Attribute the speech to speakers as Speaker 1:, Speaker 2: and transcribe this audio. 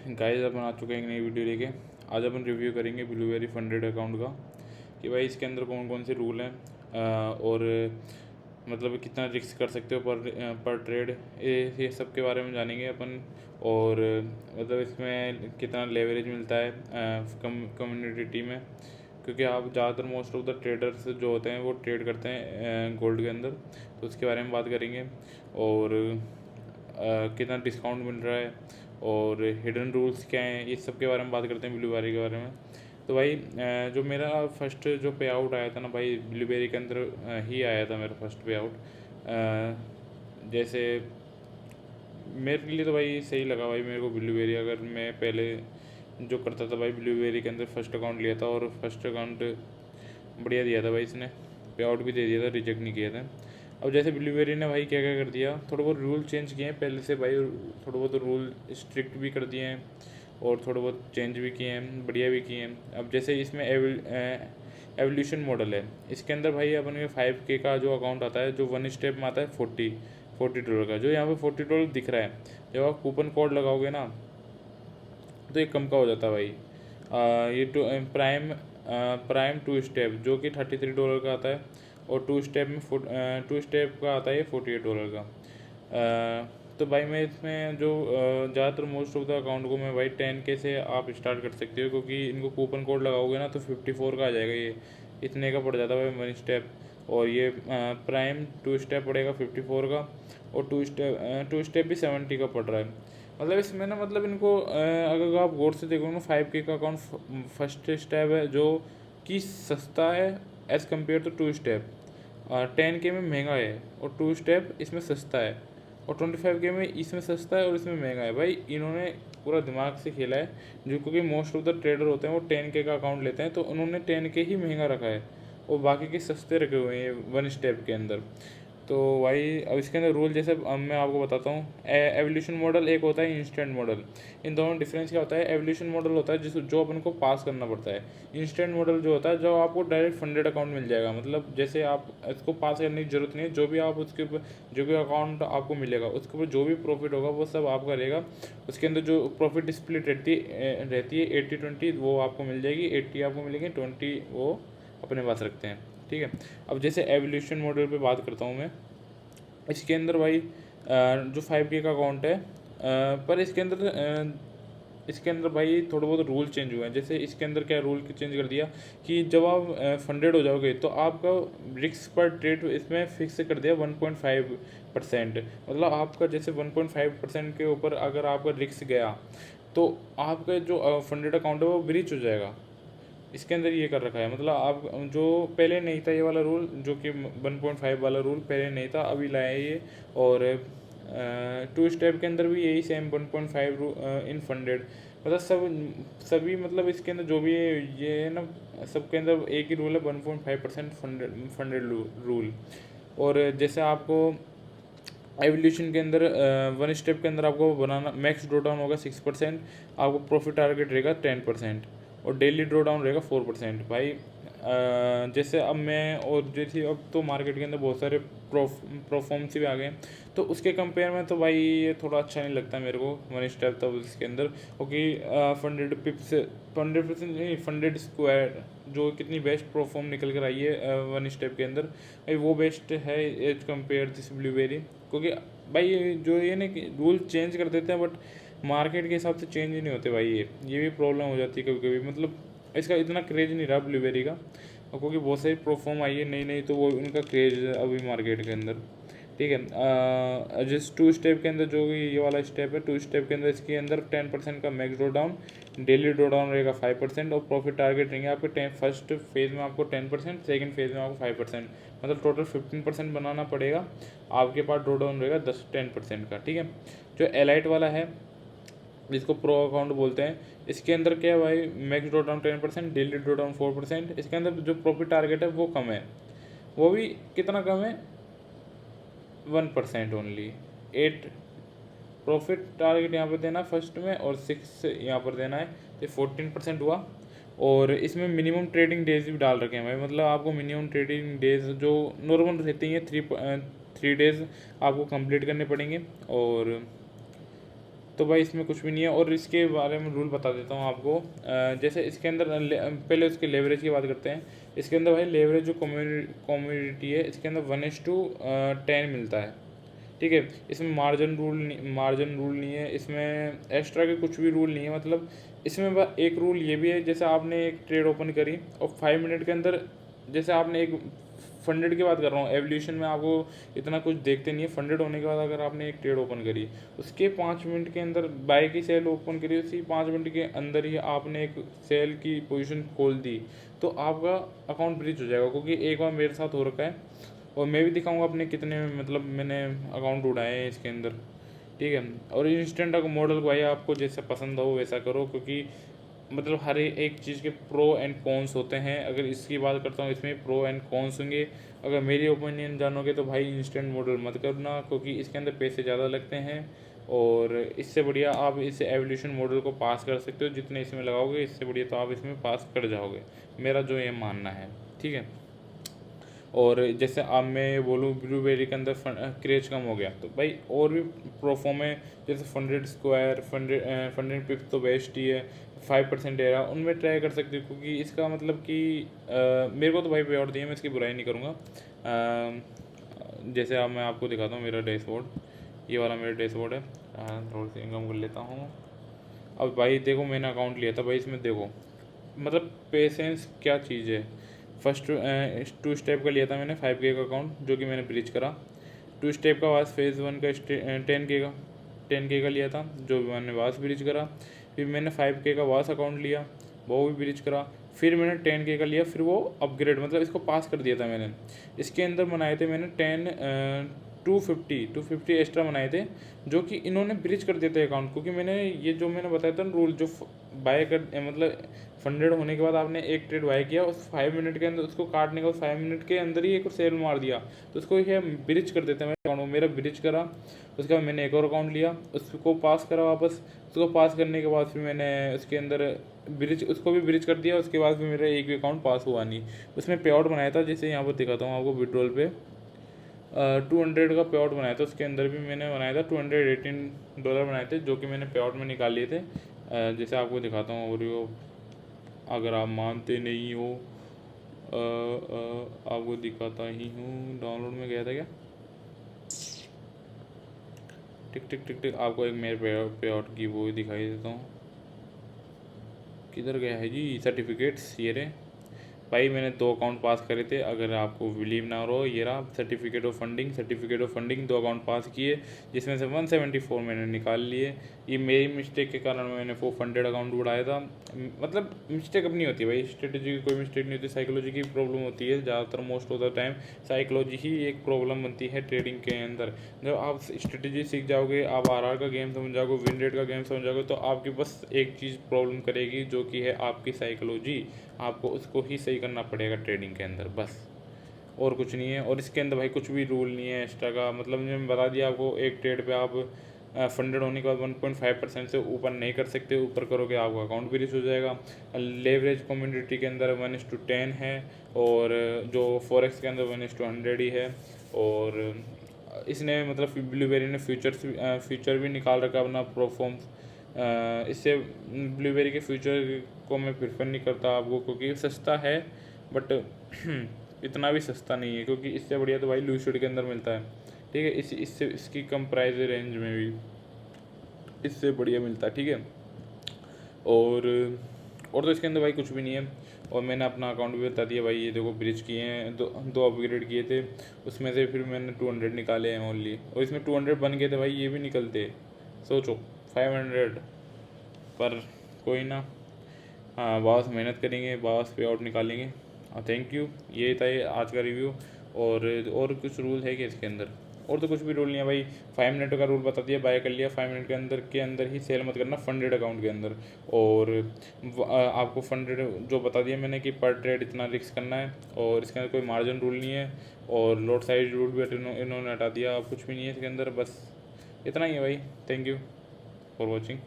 Speaker 1: Guys अपन आ चुके हैं एक नई वीडियो लेके। आज अपन रिव्यू करेंगे ब्लूबेरी फंडेड अकाउंट का कि भाई इसके अंदर कौन कौन से रूल हैं और मतलब कितना रिस्क कर सकते हो पर ट्रेड, ये सब के बारे में जानेंगे अपन। और मतलब इसमें कितना लेवरेज मिलता है कम्युनिटी में, क्योंकि आप ज़्यादातर मोस्ट ऑफ द ट्रेडर्स जो होते हैं वो ट्रेड करते हैं गोल्ड के अंदर, तो उसके बारे में बात करेंगे। और कितना डिस्काउंट मिल रहा है और हिडन रूल्स क्या हैं, इस सब के बारे में बात करते हैं ब्लूबेरी के बारे में। तो भाई जो मेरा फर्स्ट जो पे आउट आया था ना भाई, ब्लूबेरी के अंदर ही आया था मेरा फर्स्ट पे आउट। जैसे मेरे लिए तो भाई सही लगा भाई मेरे को ब्लूबेरी। अगर मैं पहले जो करता था भाई, ब्लूबेरी के अंदर फर्स्ट अकाउंट लिया था और फर्स्ट अकाउंट बढ़िया दिया था भाई, इसने पे आउट भी दे दिया था, रिजेक्ट नहीं किया था। अब जैसे ब्लूबेरी ने भाई क्या क्या कर दिया, थोड़े बहुत रूल चेंज किए हैं पहले से भाई, थोड़े बहुत रूल स्ट्रिक्ट भी कर दिए हैं और थोड़े बहुत चेंज भी किए हैं, बढ़िया भी किए हैं। अब जैसे इसमें एवोल्यूशन मॉडल है, इसके अंदर भाई अपन के 5K का जो अकाउंट आता है, जो वन स्टेप में आता है $40 का, जो यहाँ पे $40 दिख रहा है, जब आप कूपन कोड लगाओगे ना तो ये कम का हो जाता है भाई। ये प्राइम 2 स्टेप जो कि $33 का आता है, और 2 स्टेप का आता है ये $48 का। तो भाई मैं इसमें जो ज़्यादातर मोस्ट ऑफ द अकाउंट को मैं भाई 10K से आप स्टार्ट कर सकते हो, क्योंकि इनको कूपन कोड लगाओगे ना तो 54 का आ जाएगा, ये इतने का पड़ जाता है भाई वन स्टेप। और ये प्राइम 2 स्टेप पड़ेगा 54 का, और 2 स्टेप भी 70 का पड़ रहा है। मतलब इसमें ना, मतलब इनको अगर आप गौर से देखो ना, 5K का अकाउंट फर्स्ट स्टेप है जो कि सस्ता है as compare to 2 step. 10K में महंगा है और 2 स्टेप इसमें सस्ता है, और 25K में इसमें सस्ता है और इसमें महंगा है। भाई इन्होंने पूरा दिमाग से खेला है, जो क्योंकि मोस्ट ऑफ द ट्रेडर होते हैं वो 10K का अकाउंट लेते हैं, तो उन्होंने 10K ही महंगा रखा है और बाकी के सस्ते रखे हुए हैं वन स्टेप के अंदर। तो भाई अब इसके अंदर रूल जैसे अब मैं आपको बताता हूँ। एवोल्यूशन मॉडल एक होता है, इंस्टेंट मॉडल। इन दोनों डिफरेंस क्या होता है, एवोल्यूशन मॉडल होता है जो अपन को पास करना पड़ता है। इंस्टेंट मॉडल जो होता है, जो आपको डायरेक्ट फंडेड अकाउंट मिल जाएगा, मतलब जैसे आप इसको पास करने की जरूरत नहीं है, जो भी आप उसके ऊपर जो भी अकाउंट आपको मिलेगा उसके ऊपर जो भी प्रॉफिट होगा वो सब आपका रहेगा। उसके अंदर जो प्रॉफिट स्प्लिट रहती है 80-20, वो आपको मिल जाएगी। 80 आपको मिलेगी, 20 वो अपने पास रखते हैं, ठीक है। अब जैसे एवोल्यूशन मॉडल पे बात करता हूँ मैं। इसके अंदर भाई जो 5K का अकाउंट है, पर इसके अंदर भाई थोड़े बहुत रूल चेंज हुए हैं। जैसे इसके अंदर क्या रूल चेंज कर दिया कि जब आप फंडेड हो जाओगे तो आपका रिस्क पर ट्रेड इसमें फिक्स कर दिया 1.5%। मतलब आपका जैसे 1.5% के ऊपर अगर आपका रिस्क गया तो आपका जो फंडेड अकाउंट है वो ब्रीच हो जाएगा। इसके अंदर ये कर रखा है, मतलब आप जो पहले नहीं था ये वाला रूल, जो कि 1.5 वाला रूल पहले नहीं था, अभी लाया है ये। और 2 स्टेप के अंदर भी यही सेम 1.5 इन फंडेड, मतलब सभी मतलब इसके अंदर जो भी ये है ना, सबके अंदर एक ही रूल है, 1.5% फंडेड रूल। और जैसे आपको एवोल्यूशन के अंदर वन स्टेप के अंदर आपको बनाना मैक्स ड्रॉ डाउन होगा 6%, आपको प्रॉफिट टारगेट रहेगा 10%, और डेली ड्रॉ डाउन रहेगा 4%। भाई जैसे अब मैं और जैसे अब तो मार्केट के अंदर बहुत सारे प्रोफॉर्म्स भी आ गए, तो उसके कंपेयर में तो भाई ये थोड़ा अच्छा नहीं लगता मेरे को वन स्टेप था उसके अंदर, क्योंकि फंडेड नहीं, फंडेड स्क्वायर जो कितनी बेस्ट परफॉर्म निकल कर आई है वन स्टेप के अंदर, भाई वो बेस्ट है एज कम्पेयर दिस ब्लूबेरी। क्योंकि भाई जो ये ना कि रूल चेंज कर देते हैं, बट मार्केट के हिसाब से चेंज ही नहीं होते भाई, ये भी प्रॉब्लम हो जाती है कभी कभी। मतलब इसका इतना क्रेज नहीं रहा ब्लूबेरी का, और क्योंकि बहुत सारी परफॉर्म आई है नई नई, तो वो उनका क्रेज है अभी मार्केट के अंदर, ठीक है। जिस 2 स्टेप के अंदर जो भी ये वाला स्टेप है, 2 स्टेप के अंदर इसके अंदर 10% का max draw down, daily draw down रहेगा 5%, और प्रॉफिट टारगेट रहेंगे आपके 10। फर्स्ट फेज़ में आपको 10%, सेकंड फेज़ में आपको 5%, मतलब टोटल 15% बनाना पड़ेगा। आपके पास ड्रॉ डाउन रहेगा 10% का, ठीक है। जो एलाइट वाला है जिसको प्रो अकाउंट बोलते हैं, इसके अंदर क्या है भाई, max draw down 10%, daily draw down 4%। इसके अंदर जो प्रॉफिट टारगेट है वो कम है, वो भी कितना कम है, 1% ओनली। 8 प्रॉफिट टारगेट यहाँ पर देना फर्स्ट में, और 6 यहाँ पर देना है, तो 14% हुआ। और इसमें मिनिमम ट्रेडिंग डेज भी डाल रखे हैं भाई, मतलब आपको मिनिमम ट्रेडिंग डेज जो नॉर्मल रहती हैं 3 डेज़ आपको कंप्लीट करने पड़ेंगे। और तो भाई इसमें कुछ भी नहीं है। और इसके बारे में रूल बता देता हूँ आपको। जैसे इसके अंदर पहले उसके लेवरेज की बात करते हैं। इसके अंदर भाई लेवरेज जो कम्युनिटी है इसके अंदर 1:10 मिलता है, ठीक है। इसमें मार्जिन रूल नहीं है, इसमें एक्स्ट्रा के कुछ भी रूल नहीं है। मतलब इसमें एक रूल ये भी है, जैसे आपने एक ट्रेड ओपन करी और 5 मिनट के अंदर, जैसे आपने एक फंडेड की बात कर रहा हूँ, एवोल्यूशन में आपको इतना कुछ देखते नहीं है। फंडेड होने के बाद अगर आपने एक ट्रेड ओपन करी, उसके 5 मिनट के अंदर बाय की सेल ओपन करी, उसी 5 मिनट के अंदर ही आपने एक सेल की पोजीशन खोल दी, तो आपका अकाउंट ब्रीच हो जाएगा। क्योंकि एक बार मेरे साथ हो रखा है, और मैं भी दिखाऊंगा अपने कितने मतलब मैंने अकाउंट उड़ाए हैं इसके अंदर, ठीक है। और इंस्टेंट मॉडल को भाई आपको जैसे पसंद हो वैसा करो, क्योंकि मतलब हर एक चीज़ के प्रो एंड कॉन्स होते हैं। अगर इसकी बात करता हूँ, इसमें प्रो एंड कॉन्स होंगे। अगर मेरी ओपिनियन जानोगे तो भाई इंस्टेंट मॉडल मत करना, क्योंकि इसके अंदर पैसे ज़्यादा लगते हैं। और इससे बढ़िया आप इस एवोल्यूशन मॉडल को पास कर सकते हो, जितने इसमें लगाओगे इससे बढ़िया तो आप इसमें पास कर जाओगे, मेरा जो ये मानना है, ठीक है। और जैसे अब मैं बोलूँ ब्लूबेरी के अंदर क्रेज कम हो गया, तो भाई और भी प्रोफॉर्म है, जैसे फंडेड स्क्वायर, फंडेड पिप तो बेस्ट ही है, 5% एरा, उनमें ट्राई कर सकते हो। क्योंकि इसका मतलब कि मेरे को तो भाई पे आउट दिए, मैं इसकी बुराई नहीं करूँगा। जैसे अब मैं आपको दिखाता हूँ मेरा डैशबोर्ड, ये वाला मेरा डैशबोर्ड है। थोड़ी सी इनकम कर लेता हूँ। अब भाई देखो मैंने अकाउंट लिया था भाई, इसमें देखो मतलब पेशेंस क्या चीज़ है। फर्स्ट 2 स्टेप का लिया था मैंने 5K का अकाउंट, जो कि मैंने ब्रीच करा। 2 स्टेप का वास फेज़ 1 का 10K का लिया था, जो मैंने वास ब्रीच करा। फिर मैंने 5K का वास अकाउंट लिया, वो भी ब्रीच करा। फिर मैंने 10K का लिया, फिर वो अपग्रेड मतलब इसको पास कर दिया था मैंने। इसके अंदर बनाए थे मैंने 250 एक्स्ट्रा बनाए थे, जो कि इन्होंने ब्रिज कर दिए थे अकाउंट। क्योंकि मैंने ये जो मैंने बताया था रूल, जो बाय कर मतलब फंडेड होने के बाद आपने एक ट्रेड बाय किया, उस 5 मिनट के अंदर उसको काटने का, उस 5 मिनट के अंदर ही एक सेल मार दिया, तो उसको ये ब्रिज कर देते हैं मेरे अकाउंट में। मेरा ब्रिज करा, उसके बाद मैंने एक और अकाउंट लिया, उसको पास करा वापस। उसको पास करने के बाद फिर मैंने उसके अंदर उसको भी ब्रिज कर दिया। उसके बाद फिर मेरा एक भी अकाउंट पास हुआ नहीं। उसमें पे आउट बनाया था, जैसे यहाँ पर दिखाता हूँ आपको विड्रॉल पे 200 का पे आउट बनाया था। उसके अंदर भी मैंने बनाया था $218 बनाए थे, जो कि मैंने पे आउट में निकाल लिए थे। जैसे आपको दिखाता हूँ, और वो अगर आप मानते नहीं हो आपको दिखाता ही हूँ। डाउनलोड में गया था क्या, टिक टिक टिक टिक, आपको एक मेरे पे आउट की वो दिखाई देता हूँ। किधर गया है जी सर्टिफिकेट्स, ये रहे भाई। मैंने 2 अकाउंट पास करे थे, अगर आपको बिलीव ना हो, ये रहा सर्टिफिकेट ऑफ फंडिंग 2 अकाउंट पास किए, जिसमें से 174 मैंने निकाल लिए। ये मेरी मिस्टेक के कारण मैंने वो फंडेड अकाउंट उड़ाया था। मतलब मिस्टेक अपनी होती है भाई, स्ट्रेटेजी की कोई मिस्टेक नहीं होती, साइकोलॉजी की प्रॉब्लम होती है ज़्यादातर। Most of the time psychology ही एक प्रॉब्लम बनती है ट्रेडिंग के अंदर। जब आप स्ट्रेटेजी सीख जाओगे, आप आर का गेम समझ जाओगे, विन रेट का गेम समझ जाओगे, तो आपकी बस एक चीज़ प्रॉब्लम करेगी, जो कि है आपकी साइकोलॉजी। आपको उसको ही सही करना पड़ेगा ट्रेडिंग के अंदर, बस और कुछ नहीं है। और इसके अंदर भाई कुछ भी रूल नहीं है एक्स्ट्रा का। मतलब मैंने बता दिया आपको, एक ट्रेड पे आप फंडेड होने के बाद 1.5% से ऊपर नहीं कर सकते। ऊपर करोगे आपका अकाउंट भी रिच हो जाएगा। लेवरेज कम्युनिटी के अंदर 1:10 है, और जो फॉरेक्स के अंदर 1:100 ही है। और इसने मतलब ब्लूबेरी ने फ्यूचर भी निकाल रखा अपना प्रोफॉर्म। इससे ब्लूबेरी के फ्यूचर को मैं प्रेफर नहीं करता आपको, क्योंकि सस्ता है, बट इतना भी सस्ता नहीं है। क्योंकि इससे बढ़िया तो भाई लूसिड के अंदर मिलता है, ठीक है। इससे इसकी कम प्राइस रेंज में भी इससे बढ़िया मिलता है, ठीक है। और तो इसके अंदर भाई कुछ भी नहीं है। और मैंने अपना अकाउंट भी बता दिया भाई, ये देखो ब्रिज किए हैं, दो अपग्रेड किए थे, उसमें से फिर मैंने 200 निकाले हैं ओनली। और इसमें 200 बन गए थे भाई, ये भी निकलते सोचो 500, पर कोई ना। हाँ, बहुत मेहनत करेंगे, बहुत पे आउट निकालेंगे। थैंक यू, ये था ये आज का रिव्यू। और कुछ रूल है कि इसके अंदर, और तो कुछ भी रूल नहीं है भाई। 5 मिनट का रूल बता दिया, बाय कर लिया, 5 मिनट के अंदर ही सेल मत करना फंडेड अकाउंट के अंदर। और आपको फंडेड जो बता दिया मैंने कि पर ट्रेड इतना रिस्क करना है, और इसके अंदर कोई मार्जिन रूल नहीं है। और लॉट साइज रूल भी इन्होंने हटा दिया, कुछ भी नहीं है इसके अंदर, बस इतना ही है भाई। Thank you for watching.